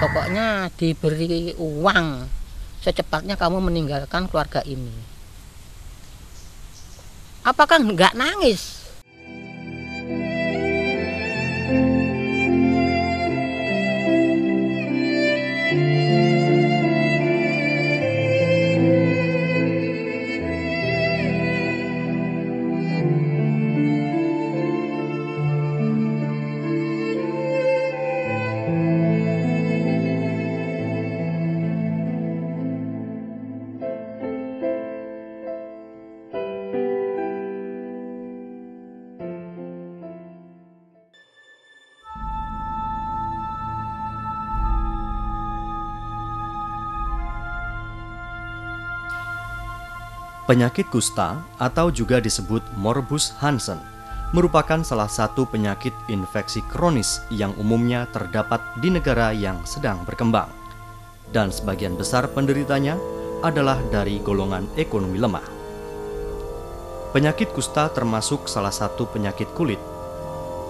Pokoknya diberi uang secepatnya kamu meninggalkan keluarga ini. Apakah nggak nangis? Penyakit kusta atau juga disebut morbus Hansen merupakan salah satu penyakit infeksi kronis yang umumnya terdapat di negara yang sedang berkembang. Dan sebagian besar penderitanya adalah dari golongan ekonomi lemah. Penyakit kusta termasuk salah satu penyakit kulit.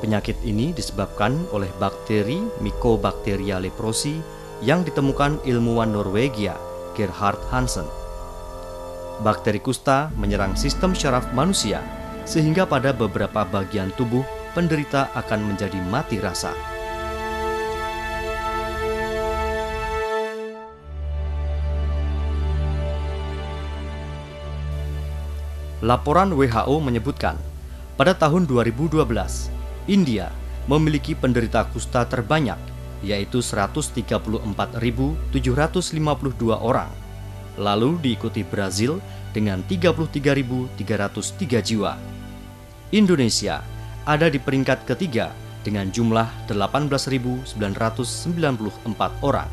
Penyakit ini disebabkan oleh bakteri Mycobacteria leprosi yang ditemukan ilmuwan Norwegia Gerhard Hansen. Bakteri kusta menyerang sistem syaraf manusia, sehingga pada beberapa bagian tubuh penderita akan menjadi mati rasa. Laporan WHO menyebutkan, pada tahun 2012, India memiliki penderita kusta terbanyak, yaitu 134.752 orang. Lalu diikuti Brazil dengan 33.303 jiwa. Indonesia ada di peringkat ketiga dengan jumlah 18.994 orang.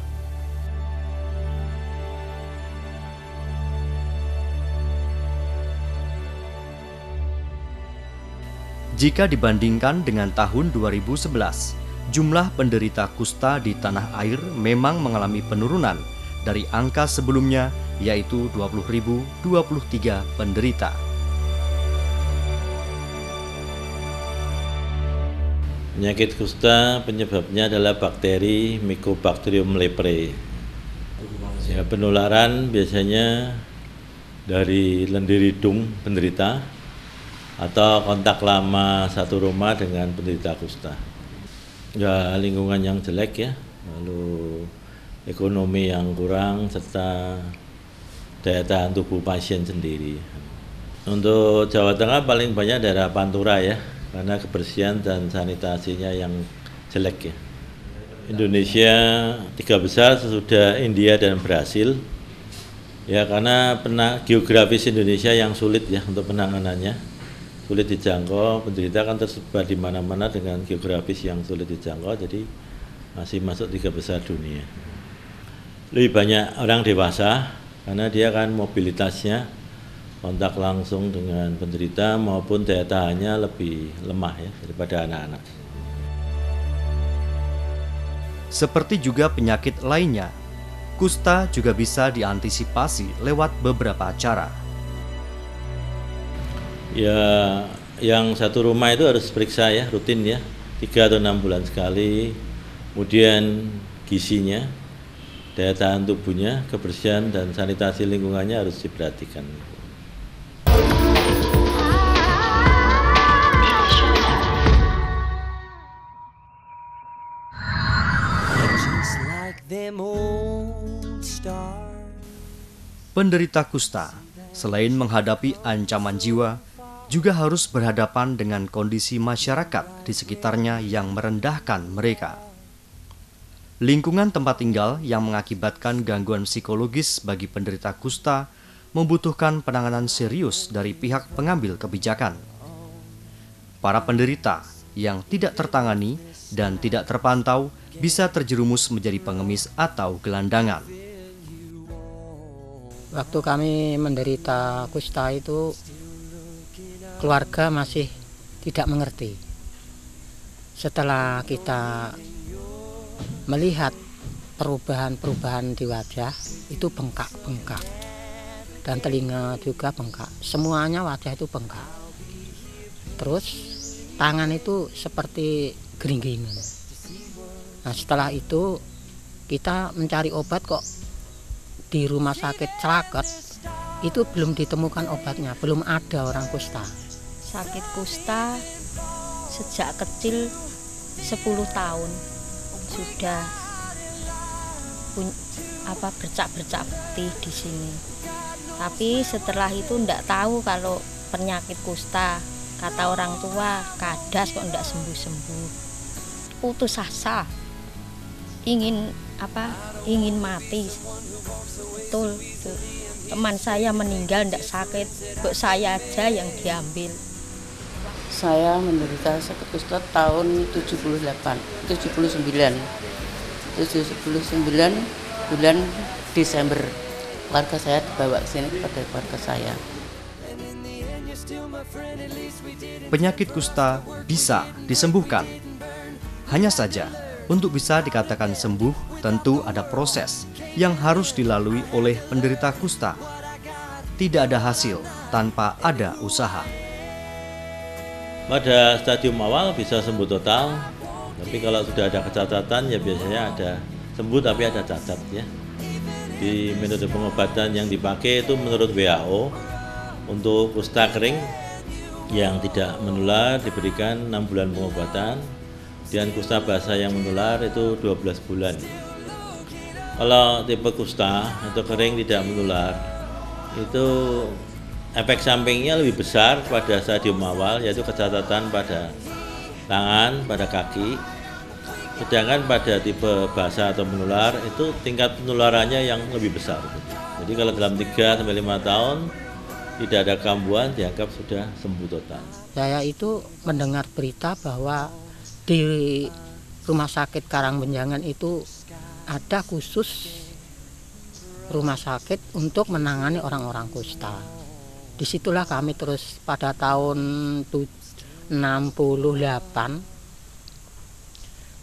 Jika dibandingkan dengan tahun 2011, jumlah penderita kusta di tanah air memang mengalami penurunan dari angka sebelumnya, yaitu 20.023 penderita. Penyakit kusta penyebabnya adalah bakteri Mycobacterium leprae. Ya, penularan biasanya dari lendir hidung penderita atau kontak lama satu rumah dengan penderita kusta. Ya, lingkungan yang jelek ya, lalu ekonomi yang kurang serta daya tahan tubuh pasien sendiri. Untuk Jawa Tengah paling banyak daerah Pantura ya, karena kebersihan dan sanitasinya yang jelek ya. Indonesia tiga besar sesudah India dan Brasil. Ya, karena geografis Indonesia yang sulit ya untuk penanganannya. Sulit dijangkau, penderita kan tersebar di mana-mana dengan geografis yang sulit dijangkau, jadi masih masuk tiga besar dunia. Lebih banyak orang dewasa karena dia kan mobilitasnya kontak langsung dengan penderita maupun daya tahannya lebih lemah ya daripada anak-anak. Seperti juga penyakit lainnya, kusta juga bisa diantisipasi lewat beberapa cara. Ya, yang satu rumah itu harus periksa ya rutin ya, 3 atau 6 bulan sekali. Kemudian gizinya, daya tahan tubuhnya, kebersihan dan sanitasi lingkungannya harus diperhatikan. Penderita kusta, selain menghadapi ancaman jiwa, juga harus berhadapan dengan kondisi masyarakat di sekitarnya yang merendahkan mereka. Lingkungan tempat tinggal yang mengakibatkan gangguan psikologis bagi penderita kusta membutuhkan penanganan serius dari pihak pengambil kebijakan. Para penderita yang tidak tertangani dan tidak terpantau bisa terjerumus menjadi pengemis atau gelandangan. Waktu kami menderita kusta itu, keluarga masih tidak mengerti. Setelah kita melihat perubahan-perubahan di wajah, itu bengkak-bengkak. Dan telinga juga bengkak. Semuanya wajah itu bengkak. Terus tangan itu seperti geringgingan. Nah, setelah itu Kita mencari obat kok di rumah sakit Craket itu belum ditemukan obatnya, belum ada orang kusta. Sakit kusta sejak kecil 10 tahun sudah bercak-bercak putih di sini. Tapi setelah itu enggak tahu kalau penyakit kusta. Kata orang tua, kadas kok enggak sembuh-sembuh. Putus asa. Ingin mati. Betul itu. Teman saya meninggal enggak sakit, kok saya aja yang diambil. Saya menderita sakit kusta tahun 79 bulan Desember. Keluarga saya dibawa ke sini kepada keluarga saya. Penyakit kusta bisa disembuhkan. Hanya saja, untuk bisa dikatakan sembuh, tentu ada proses yang harus dilalui oleh penderita kusta. Tidak ada hasil tanpa ada usaha. Pada stadium awal bisa sembuh total, tapi kalau sudah ada kecacatan ya biasanya ada sembuh tapi ada cacat ya. Di metode pengobatan yang dipakai itu menurut WHO untuk kusta kering yang tidak menular diberikan 6 bulan pengobatan, dan kusta basah yang menular itu 12 bulan. Kalau tipe kusta atau kering tidak menular itu efek sampingnya lebih besar pada stadium awal, yaitu kecacatan pada tangan, pada kaki. Sedangkan pada tipe basah atau menular itu tingkat penularannya yang lebih besar. Jadi kalau dalam 3-5 tahun tidak ada kambuhan dianggap sudah sembuh total. Saya itu mendengar berita bahwa di rumah sakit Karangbenjangan itu ada khusus rumah sakit untuk menangani orang-orang kusta. Disitulah kami terus pada tahun 68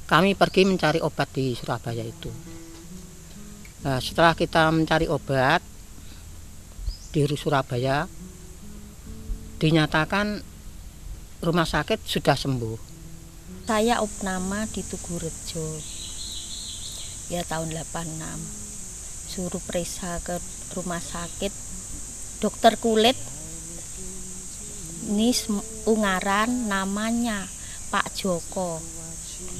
kami pergi mencari obat di Surabaya itu. Nah, setelah kita mencari obat di Surabaya, dinyatakan rumah sakit sudah sembuh. Saya opname di Tugurejo, ya tahun 86. Suruh periksa ke rumah sakit, dokter kulit. Ini Ungaran, namanya Pak Joko.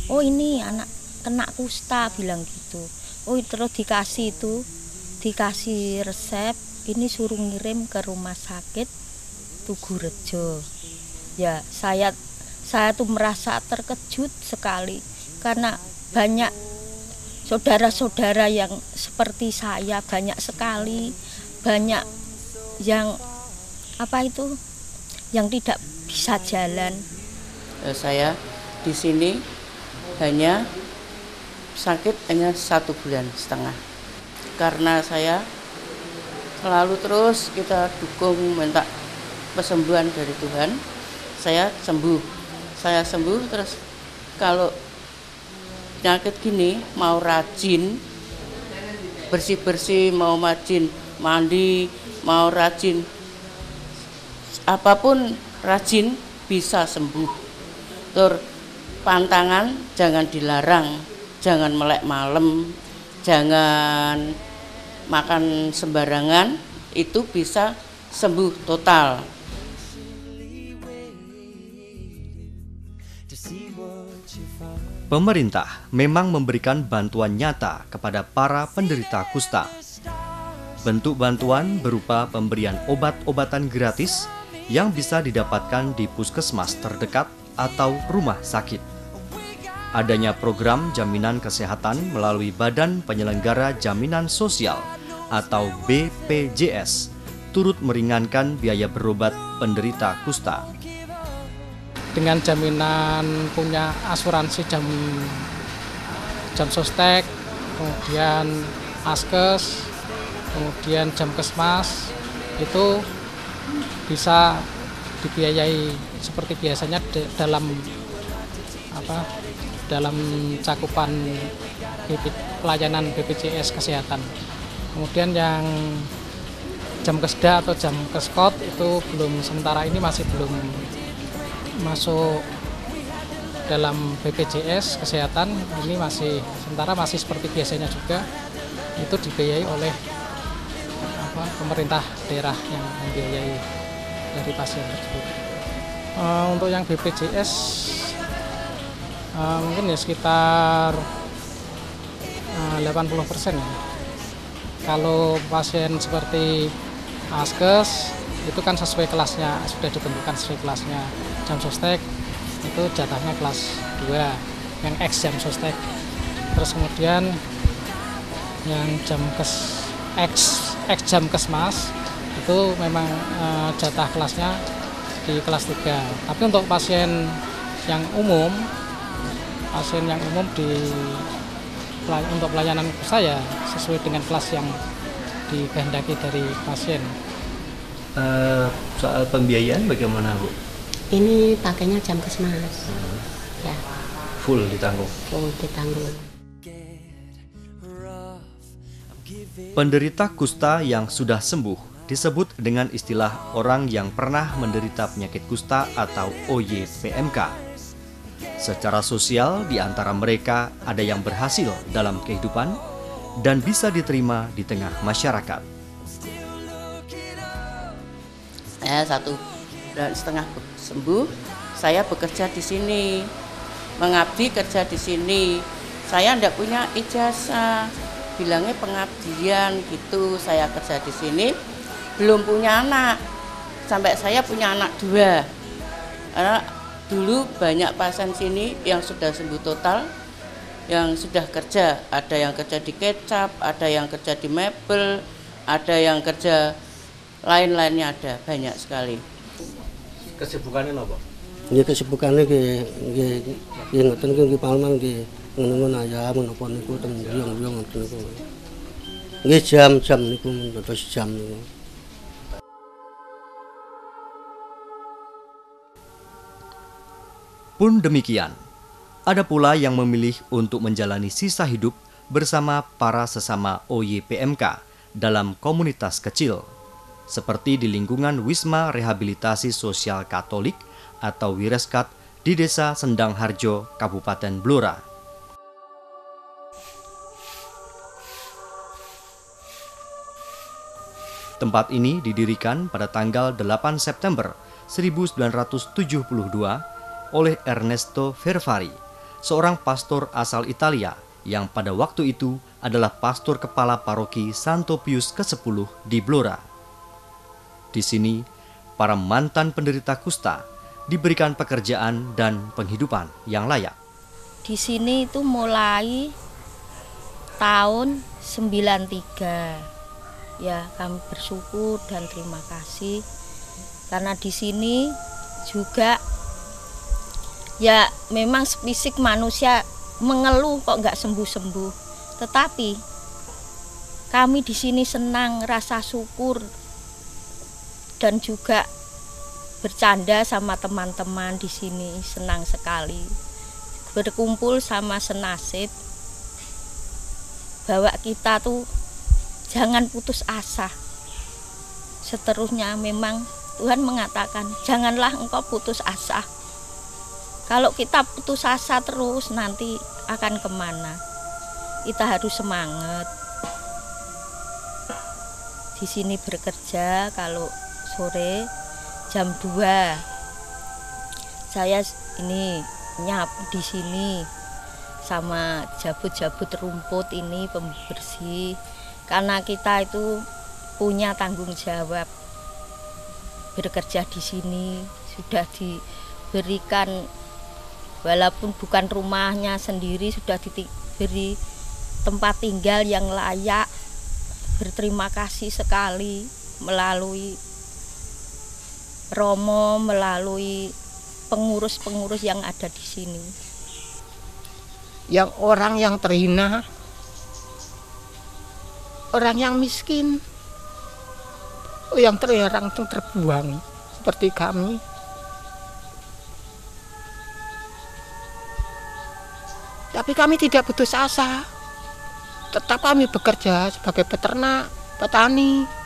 Oh ini anak kena kusta, bilang gitu. Oh terus dikasih resep, ini suruh ngirim ke rumah sakit Tugurejo. Ya saya tuh merasa terkejut sekali karena banyak saudara-saudara yang seperti saya, banyak sekali, banyak yang yang tidak bisa jalan. Saya di sini hanya sakit hanya 1,5 bulan karena saya selalu terus kita dukung minta kesembuhan dari Tuhan. Saya sembuh terus. Kalau penyakit gini mau rajin bersih-bersih, mau rajin mandi, mau rajin apapun, rajin bisa sembuh. Pantangan jangan dilarang, jangan melek malam, jangan makan sembarangan, itu bisa sembuh total. Pemerintah memang memberikan bantuan nyata kepada para penderita kusta. Bentuk bantuan berupa pemberian obat-obatan gratis yang bisa didapatkan di puskesmas terdekat atau rumah sakit. Adanya program jaminan kesehatan melalui Badan Penyelenggara Jaminan Sosial atau BPJS turut meringankan biaya berobat penderita kusta. Dengan jaminan punya asuransi jam sostek, kemudian askes, kemudian jam kesmas, itu bisa dibiayai seperti biasanya dalam cakupan pelayanan BPJS Kesehatan. Kemudian yang jam kesda atau jam keskot itu sementara ini masih belum masuk dalam BPJS Kesehatan ini sementara masih seperti biasanya juga, itu dibiayai oleh pemerintah daerah yang membiayai dari pasien tersebut. Untuk yang BPJS mungkin ya sekitar 80% ya. Kalau pasien seperti askes itu kan sesuai kelasnya, sudah ditentukan sesuai kelasnya. Jam sostek itu jatahnya kelas 2 yang X jam sostek. Terus kemudian yang X jam kesmas itu memang jatah kelasnya di kelas 3. Tapi untuk pasien yang umum untuk pelayanan saya sesuai dengan kelas yang dikehendaki dari pasien. Soal pembiayaan bagaimana, Bu? Ini pakainya jam kesmas. Ya. Full ditanggung. Full ditanggung. Penderita kusta yang sudah sembuh disebut dengan istilah orang yang pernah menderita penyakit kusta atau OYPMK. Secara sosial, di antara mereka ada yang berhasil dalam kehidupan dan bisa diterima di tengah masyarakat. Saya 1,5 bulan sembuh, saya bekerja di sini, mengabdi kerja di sini. Saya tidak punya ijazah, bilangnya pengabdian gitu. Saya kerja di sini, belum punya anak, sampai saya punya anak 2. Karena dulu banyak pasien sini yang sudah sembuh total, yang sudah kerja. Ada yang kerja di kecap, ada yang kerja di mebel, ada yang kerja lain-lainnya, ada banyak sekali. Kesibukannya apa? Ya kesibukannya nggih ngoten nggih Palman nggih ngono ayam menapa niku teng biyong-biyong ngoten niku. Nggih jam-jam niku terus jam niku. Pun demikian, ada pula yang memilih untuk menjalani sisa hidup bersama para sesama OYPMK dalam komunitas kecil, seperti di lingkungan Wisma Rehabilitasi Sosial Katolik atau Wireskat di Desa Sendang Harjo, Kabupaten Blora. Tempat ini didirikan pada tanggal 8 September 1972 oleh Ernesto Fervari, seorang pastor asal Italia yang pada waktu itu adalah pastor kepala paroki Santo Pius ke-10 di Blora. Di sini, para mantan penderita kusta diberikan pekerjaan dan penghidupan yang layak. Di sini itu mulai tahun 93. Ya, kami bersyukur dan terima kasih karena di sini juga ya memang fisik manusia mengeluh kok nggak sembuh-sembuh. Tetapi kami di sini senang, rasa syukur dan juga bercanda sama teman-teman di sini, senang sekali. Berkumpul sama senasib bahwa kita tuh jangan putus asa. Seterusnya memang Tuhan mengatakan janganlah engkau putus asa. Kalau kita putus asa terus nanti akan kemana? Kita harus semangat. Di sini bekerja kalau sore jam 2 saya ini nyapu di sini sama jabut-jabut rumput ini pembersih karena kita itu punya tanggung jawab bekerja di sini, sudah diberikan walaupun bukan rumahnya sendiri, sudah diberi tempat tinggal yang layak. Berterima kasih sekali melalui Romo, melalui pengurus-pengurus yang ada di sini. Yang orang yang terhina, orang yang miskin, yang terbuang seperti kami. Tapi kami tidak putus asa. Tetap kami bekerja sebagai peternak, petani.